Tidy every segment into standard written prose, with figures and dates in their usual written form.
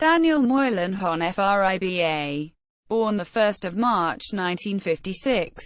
Daniel Moylan Hon FRIBA, born the 1st of March 1956,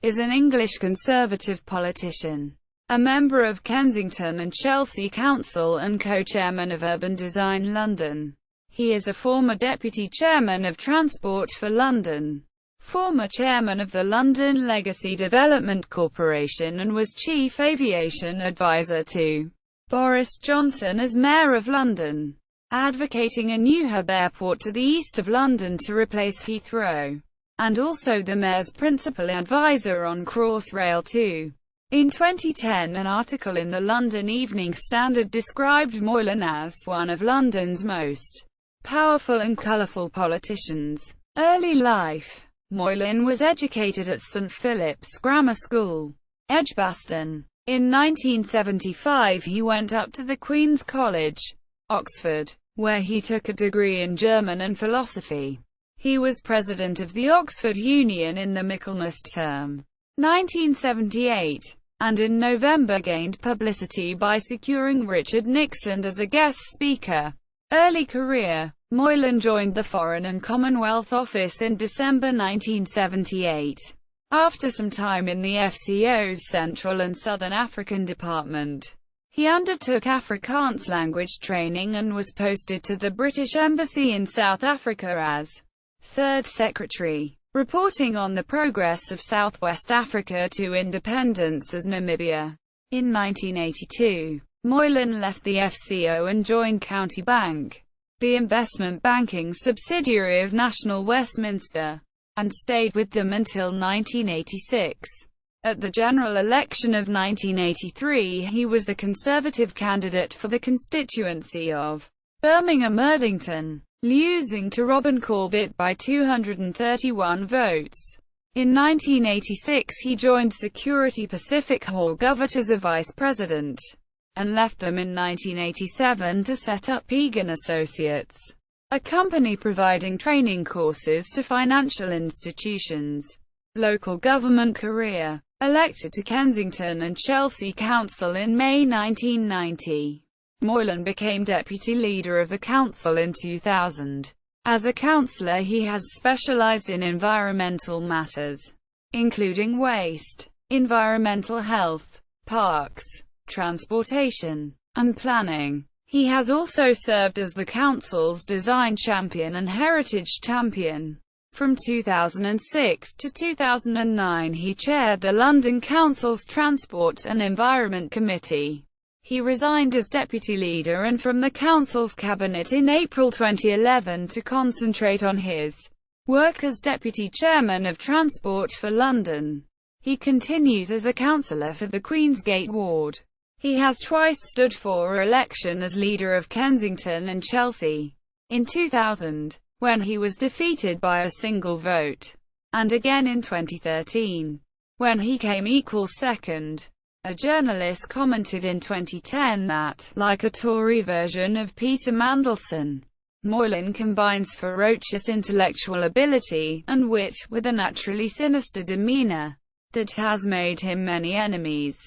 is an English Conservative politician, a member of Kensington and Chelsea Council and co-chairman of Urban Design London. He is a former Deputy Chairman of Transport for London, former Chairman of the London Legacy Development Corporation, and was Chief Aviation Advisor to Boris Johnson as Mayor of London, advocating a new hub airport to the east of London to replace Heathrow, and also the Mayor's principal advisor on Crossrail too. In 2010, an article in the London Evening Standard described Moylan as one of London's most powerful and colourful politicians. Early life. Moylan was educated at St Philip's Grammar School, Edgbaston. In 1975 he went up to the Queen's College, Oxford, where he took a degree in German and philosophy. He was president of the Oxford Union in the Michaelmas term, 1978, and in November gained publicity by securing Richard Nixon as a guest speaker. Early career. Moylan joined the Foreign and Commonwealth Office in December 1978. After some time in the FCO's Central and Southern African Department, he undertook Afrikaans language training and was posted to the British Embassy in South Africa as Third Secretary, reporting on the progress of Southwest Africa to independence as Namibia. In 1982, Moylan left the FCO and joined County Bank, the investment banking subsidiary of National Westminster, and stayed with them until 1986. At the general election of 1983 he was the Conservative candidate for the constituency of Birmingham-Erdington, losing to Robin Corbett by 231 votes. In 1986 he joined Security Pacific Hall-Govert as a vice president, and left them in 1987 to set up Egan Associates, a company providing training courses to financial institutions. Local government career. Elected to Kensington and Chelsea Council in May 1990, Moylan became deputy leader of the council in 2000. As a councillor he has specialised in environmental matters, including waste, environmental health, parks, transportation, and planning. He has also served as the council's design champion and heritage champion. From 2006 to 2009 he chaired the London Council's Transport and Environment Committee. He resigned as deputy leader and from the council's cabinet in April 2011 to concentrate on his work as deputy chairman of Transport for London. He continues as a councillor for the Queensgate ward. He has twice stood for election as leader of Kensington and Chelsea. In 2000, when he was defeated by a single vote, and again in 2013, when he came equal second. A journalist commented in 2010 that, like a Tory version of Peter Mandelson, Moylan combines ferocious intellectual ability and wit with a naturally sinister demeanour that has made him many enemies.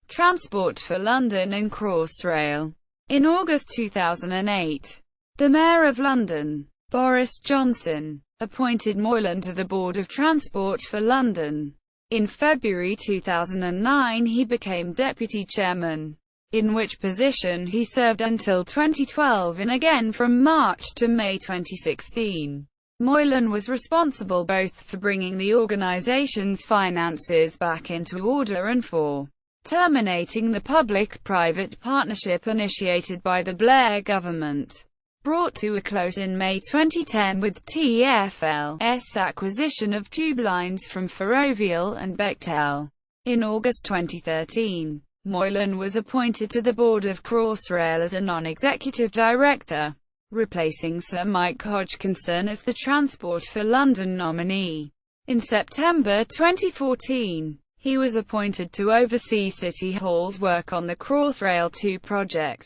Transport for London and Crossrail. In August 2008, the Mayor of London, Boris Johnson, appointed Moylan to the Board of Transport for London. In February 2009 he became deputy chairman, in which position he served until 2012 and again from March to May 2016. Moylan was responsible both for bringing the organisation's finances back into order and for terminating the public-private partnership initiated by the Blair government, brought to a close in May 2010 with TfL's acquisition of tube lines from Ferrovial and Bechtel. In August 2013, Moylan was appointed to the board of Crossrail as a non-executive director, replacing Sir Mike Hodgkinson as the Transport for London nominee. In September 2014, he was appointed to oversee City Hall's work on the Crossrail 2 project.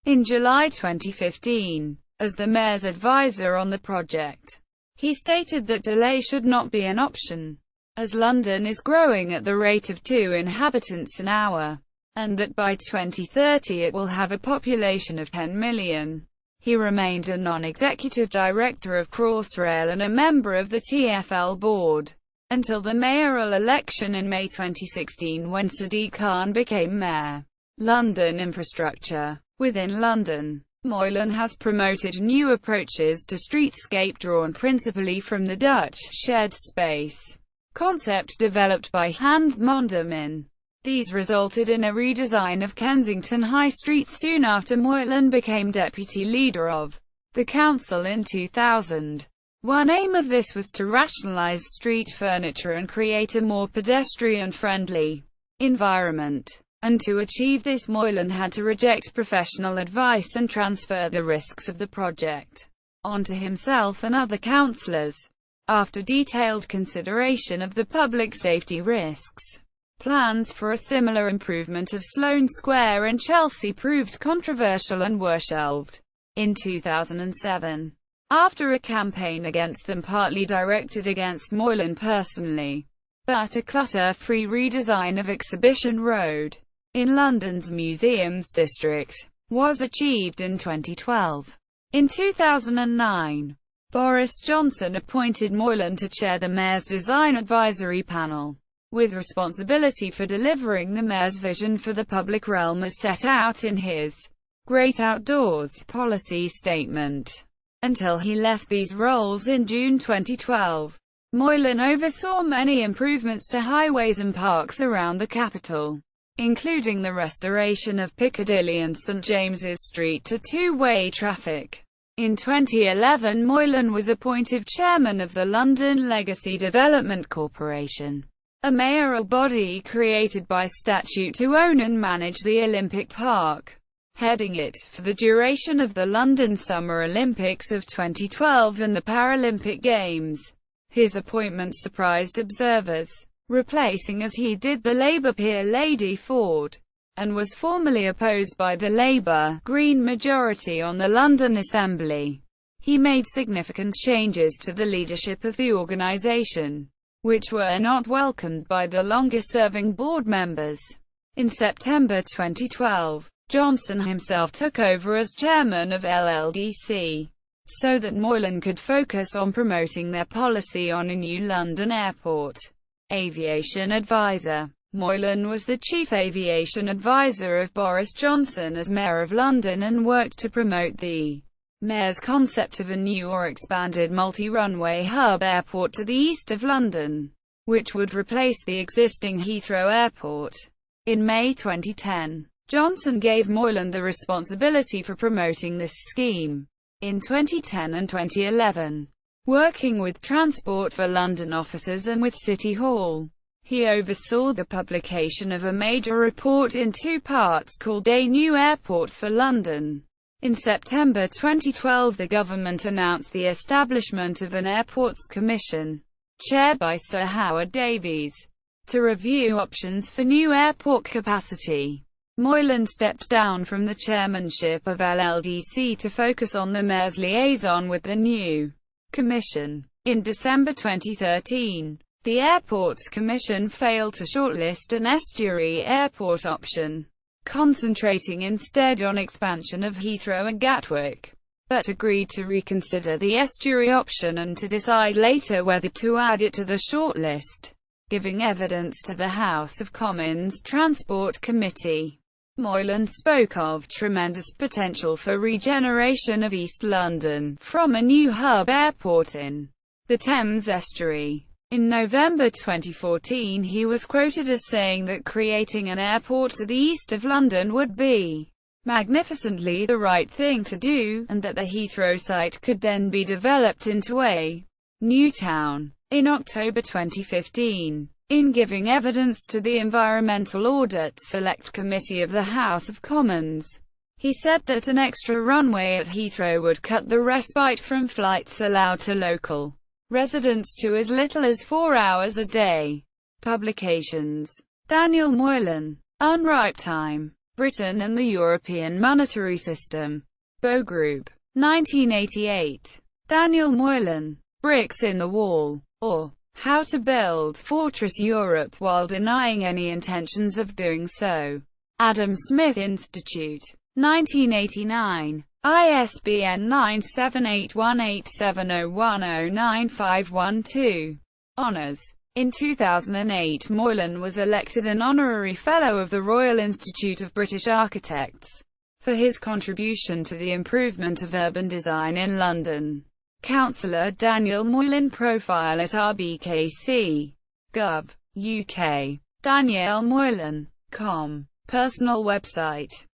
In July 2015, as the Mayor's advisor on the project, he stated that delay should not be an option, as London is growing at the rate of 2 inhabitants an hour, and that by 2030 it will have a population of 10 million. He remained a non-executive director of Crossrail and a member of the TfL board until the mayoral election in May 2016 when Sadiq Khan became mayor. London infrastructure. Within London, Moylan has promoted new approaches to streetscape drawn principally from the Dutch shared space concept developed by Hans Monderman. These resulted in a redesign of Kensington High Street soon after Moylan became deputy leader of the council in 2000. One aim of this was to rationalise street furniture and create a more pedestrian-friendly environment. And to achieve this, Moylan had to reject professional advice and transfer the risks of the project onto himself and other councillors. After detailed consideration of the public safety risks, plans for a similar improvement of Sloane Square in Chelsea proved controversial and were shelved in 2007. After a campaign against them partly directed against Moylan personally, but a clutter-free redesign of Exhibition Road in London's Museums District was achieved in 2012. In 2009, Boris Johnson appointed Moylan to chair the Mayor's Design Advisory Panel, with responsibility for delivering the Mayor's vision for the public realm as set out in his Great Outdoors policy statement. Until he left these roles in June 2012, Moylan oversaw many improvements to highways and parks around the capital, including the restoration of Piccadilly and St James's Street to two-way traffic. In 2011, Moylan was appointed chairman of the London Legacy Development Corporation, a mayoral body created by statute to own and manage the Olympic Park, heading it for the duration of the London Summer Olympics of 2012 and the Paralympic Games. His appointment surprised observers, replacing as he did the Labour peer Lady Ford, and was formally opposed by the Labour-Green majority on the London Assembly. He made significant changes to the leadership of the organisation, which were not welcomed by the longest-serving board members. In September 2012, Johnson himself took over as chairman of LLDC, so that Moylan could focus on promoting their policy on a new London airport. Aviation advisor. Moylan was the chief aviation advisor of Boris Johnson as Mayor of London and worked to promote the Mayor's concept of a new or expanded multi-runway hub airport to the east of London, which would replace the existing Heathrow Airport. In May 2010, Johnson gave Moylan the responsibility for promoting this scheme. In 2010 and 2011, working with Transport for London officers and with City Hall, he oversaw the publication of a major report in two parts called A New Airport for London. In September 2012, the government announced the establishment of an Airports Commission, chaired by Sir Howard Davies, to review options for new airport capacity. Moylan stepped down from the chairmanship of LLDC to focus on the Mayor's liaison with the new commission. In December 2013, the Airports Commission failed to shortlist an estuary airport option, concentrating instead on expansion of Heathrow and Gatwick, but agreed to reconsider the estuary option and to decide later whether to add it to the shortlist, giving evidence to the House of Commons Transport Committee. Moylan spoke of tremendous potential for regeneration of East London from a new hub airport in the Thames estuary. In November 2014, he was quoted as saying that creating an airport to the east of London would be magnificently the right thing to do, and that the Heathrow site could then be developed into a new town. In October 2015, in giving evidence to the Environmental Audit Select Committee of the House of Commons, he said that an extra runway at Heathrow would cut the respite from flights allowed to local residents to as little as 4 hours a day. Publications. Daniel Moylan. Unripe Time. Britain and the European Monetary System. Bow Group. 1988. Daniel Moylan. Bricks in the Wall, or How to Build Fortress Europe While Denying Any Intentions of Doing So. Adam Smith Institute. 1989. ISBN 9781870109512. Honours. In 2008, Moylan was elected an honorary Fellow of the Royal Institute of British Architects for his contribution to the improvement of urban design in London. Councillor Daniel Moylan. Profile at rbkc.gov. UK. DanielleMoylan.com. Personal website.